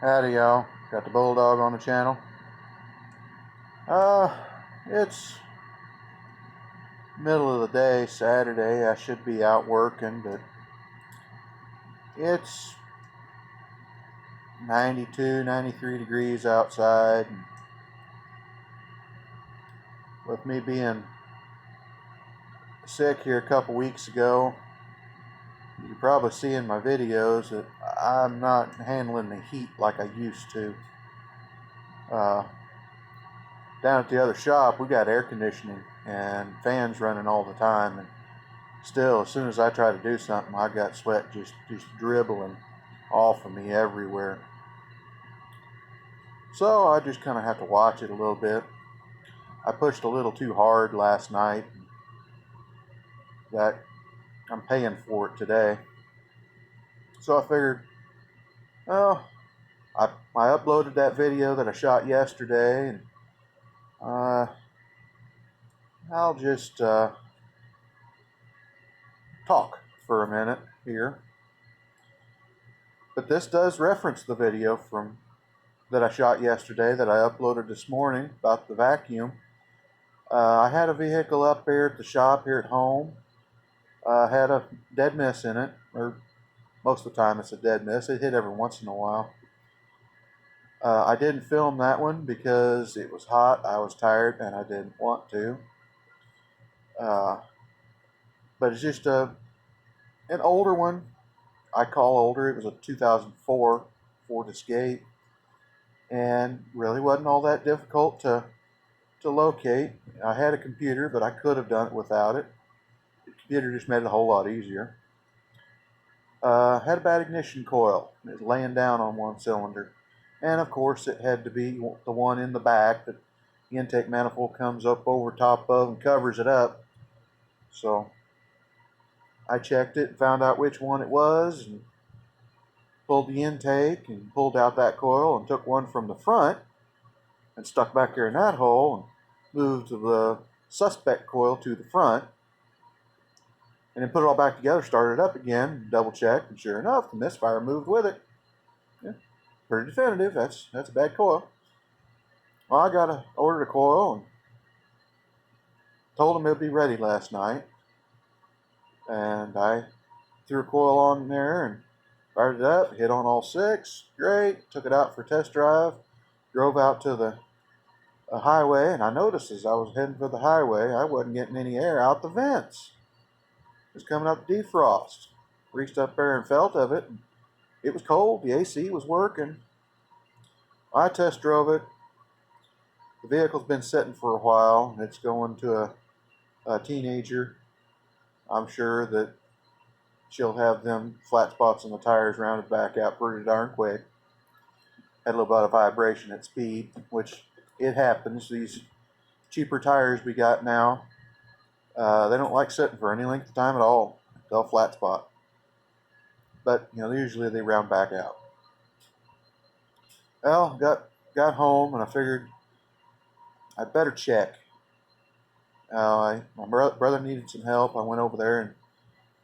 Howdy y'all, got the Bulldog on the channel. It's middle of the day, Saturday. I should be out working, but it's 92, 93 degrees outside. And with me being sick here a couple weeks ago, you probably see in my videos that I'm not handling the heat like I used to. Down at the other shop, we got air conditioning and fans running all the time, and still, as soon as I try to do something, I got sweat just dribbling off of me everywhere. So I just kind of have to watch it a little bit. I pushed a little too hard last night. That I'm paying for it today. So I figured, well, I uploaded that video that I shot yesterday, and I'll just talk for a minute here. But this does reference the video that I shot yesterday that I uploaded this morning about the vacuum. I had a vehicle up there at the shop here at home. Had a dead miss in it, or most of the time it's a dead miss. It hit every once in a while. I didn't film that one because it was hot, I was tired, and I didn't want to. But it's just an older one. I call older. It was a 2004 Ford Escape, and really wasn't all that difficult to locate. I had a computer, but I could have done it without it. The computer just made it a whole lot easier. Had a bad ignition coil. It was laying down on one cylinder. And of course it had to be the one in the back that the intake manifold comes up over top of and covers it up. So I checked it and found out which one it was, and pulled the intake and pulled out that coil and took one from the front and stuck back there in that hole and moved the suspect coil to the front, and then put it all back together, started it up again, double checked, and sure enough, the misfire moved with it. Yeah, pretty definitive. That's a bad coil. Well, I ordered a coil and told them it would be ready last night, and I threw a coil on there and fired it up, hit on all six, great, took it out for a test drive, drove out to the highway, and I noticed as I was heading for the highway, I wasn't getting any air out the vents. It was coming up defrost. Reached up there and felt of it. It was cold. The AC was working. I test drove it. The vehicle's been sitting for a while. It's going to a teenager. I'm sure that she'll have them flat spots on the tires rounded back out pretty darn quick. Had a little bit of vibration at speed, which it happens. These cheaper tires we got now, they don't like sitting for any length of time at all. They'll flat spot. But, usually they round back out. Well, got home and I figured I'd better check. My brother needed some help. I went over there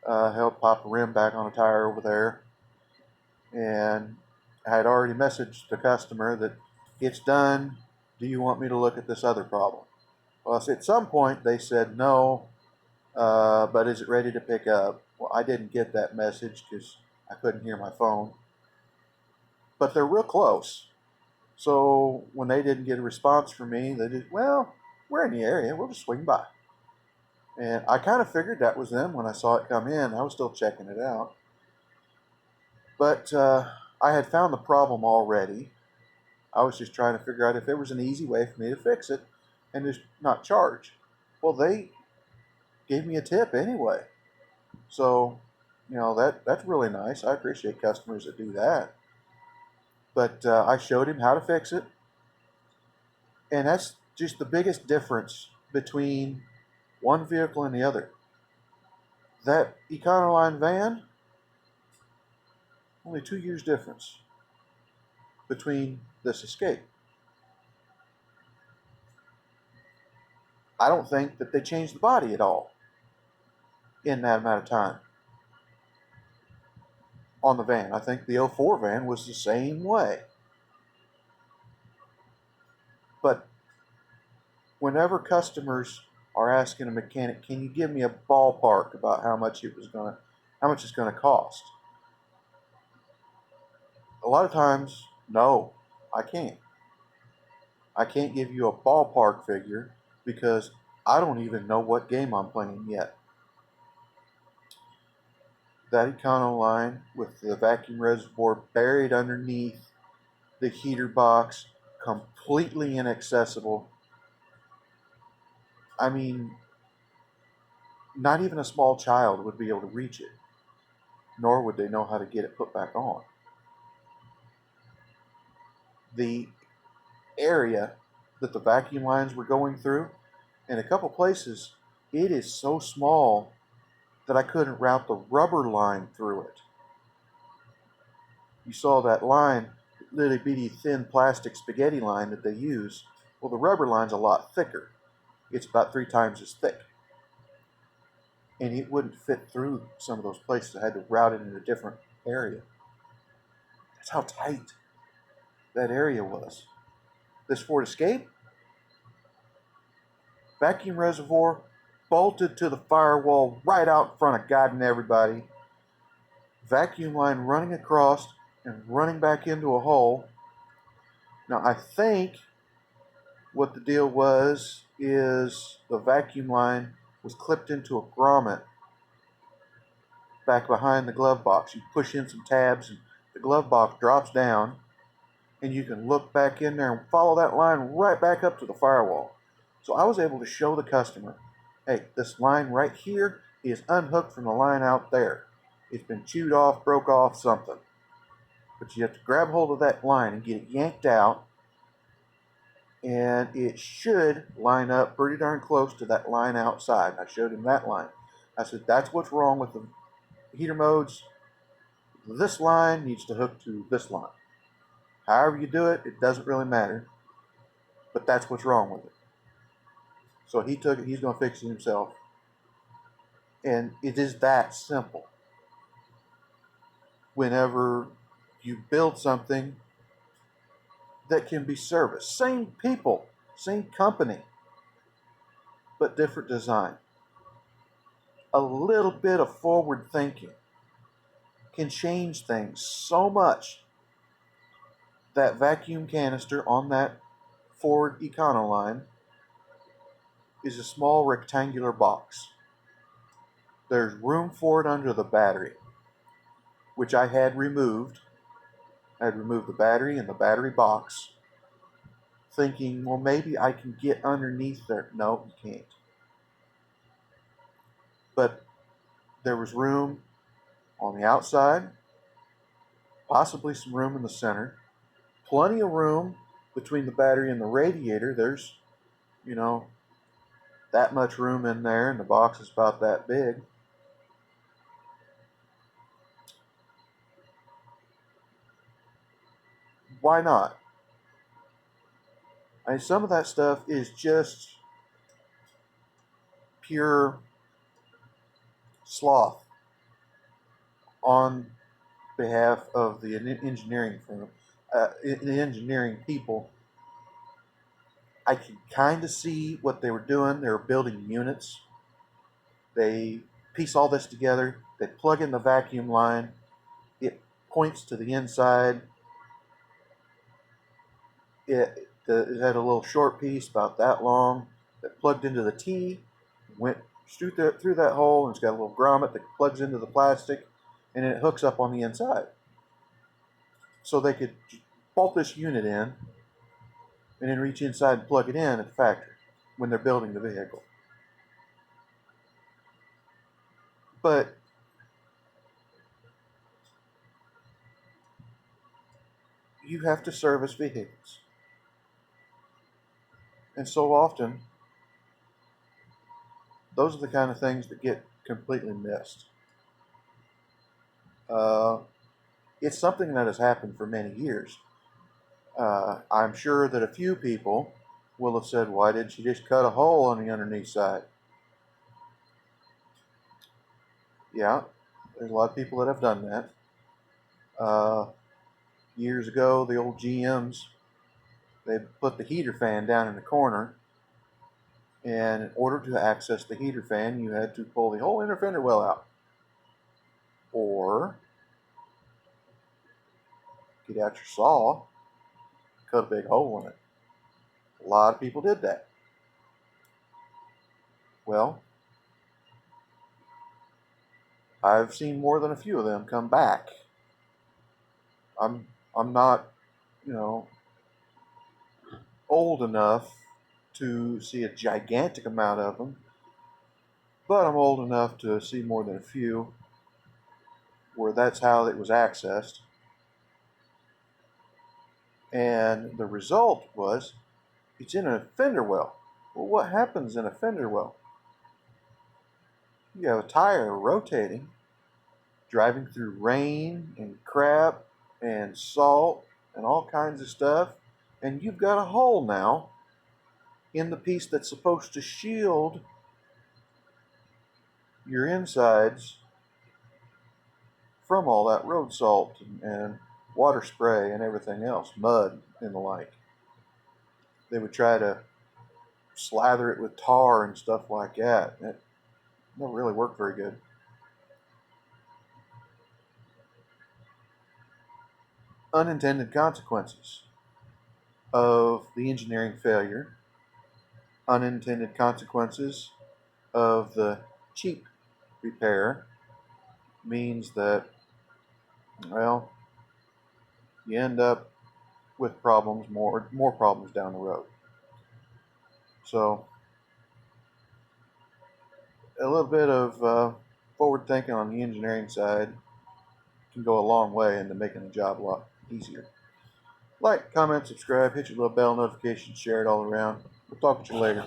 and helped pop a rim back on a tire over there. And I had already messaged the customer that it's done. Do you want me to look at this other problem? Well, at some point they said no, but is it ready to pick up? Well, I didn't get that message because I couldn't hear my phone. But they're real close. So when they didn't get a response from me, they just, well, we're in the area, we'll just swing by. And I kind of figured that was them when I saw it come in. I was still checking it out. But I had found the problem already. I was just trying to figure out if there was an easy way for me to fix it and just not charge. Well, they gave me a tip anyway. So, that's really nice. I appreciate customers that do that. But I showed him how to fix it. And that's just the biggest difference between one vehicle and the other. That Econoline van, only 2 years difference between this Escape. I don't think that they changed the body at all in that amount of time on the van. I think the 04 van was the same way. But whenever customers are asking a mechanic, can you give me a ballpark about how much it's gonna cost? A lot of times, no, I can't. I can't give you a ballpark figure because I don't even know what game I'm playing yet. That Econoline with the vacuum reservoir buried underneath the heater box, completely inaccessible. I mean, not even a small child would be able to reach it, nor would they know how to get it put back on. The area that the vacuum lines were going through, in a couple places, it is so small that I couldn't route the rubber line through it. You saw that line, little bitty thin plastic spaghetti line that they use. Well, the rubber line's a lot thicker. It's about 3 times as thick. And it wouldn't fit through some of those places. I had to route it in a different area. That's how tight that area was. This Ford Escape, vacuum reservoir bolted to the firewall right out in front of God and everybody. Vacuum line running across and running back into a hole. Now, I think what the deal was is the vacuum line was clipped into a grommet back behind the glove box. You push in some tabs and the glove box drops down, and you can look back in there and follow that line right back up to the firewall. So I was able to show the customer, hey, this line right here is unhooked from the line out there. It's been chewed off, broke off, something. But you have to grab hold of that line and get it yanked out, and it should line up pretty darn close to that line outside. I showed him that line. I said, that's what's wrong with the heater modes. This line needs to hook to this line. However you do it, it doesn't really matter. But that's what's wrong with it. So he took it, he's going to fix it himself. And it is that simple. Whenever you build something that can be serviced, same people, same company, but different design. A little bit of forward thinking can change things so much. That vacuum canister on that Ford Econoline is a small rectangular box. There's room for it under the battery, which I had removed. I had removed the battery and the battery box, thinking, well, maybe I can get underneath there. No, you can't. But there was room on the outside, possibly some room in the center, plenty of room between the battery and the radiator. There's, that much room in there, and the box is about that big. Why not? I mean, some of that stuff is just pure sloth on behalf of the engineering firm, the engineering people. I can kind of see what they were doing. They were building units. They piece all this together. They plug in the vacuum line. It points to the inside. It had a little short piece about that long that plugged into the T, went through that hole, and it's got a little grommet that plugs into the plastic, and it hooks up on the inside. So they could bolt this unit in and then reach inside and plug it in at the factory when they're building the vehicle. But you have to service vehicles. And so often, those are the kind of things that get completely missed. It's something that has happened for many years. I'm sure that a few people will have said, why didn't you just cut a hole on the underneath side? Yeah, there's a lot of people that have done that. Years ago, the old GMs They put the heater fan down in the corner, and in order to access the heater fan, you had to pull the whole inner fender well out, or get out your saw, cut a big hole in it. A lot of people did that. Well, I've seen more than a few of them come back. I'm not, you know, old enough to see a gigantic amount of them, but I'm old enough to see more than a few where that's how it was accessed. And the result was it's in a fender well. Well, what happens in a fender well? You have a tire rotating, driving through rain and crap and salt and all kinds of stuff, and you've got a hole now in the piece that's supposed to shield your insides from all that road salt and water spray and everything else, mud and the like. They would try to slather it with tar and stuff like that. It never really worked very good. Unintended consequences of the engineering failure, unintended consequences of the cheap repair means that, well, you end up with problems, more problems down the road. So a little bit of forward thinking on the engineering side can go a long way into making the job a lot easier. Like, comment, subscribe, hit your little bell notification, share it all around. We'll talk to you later.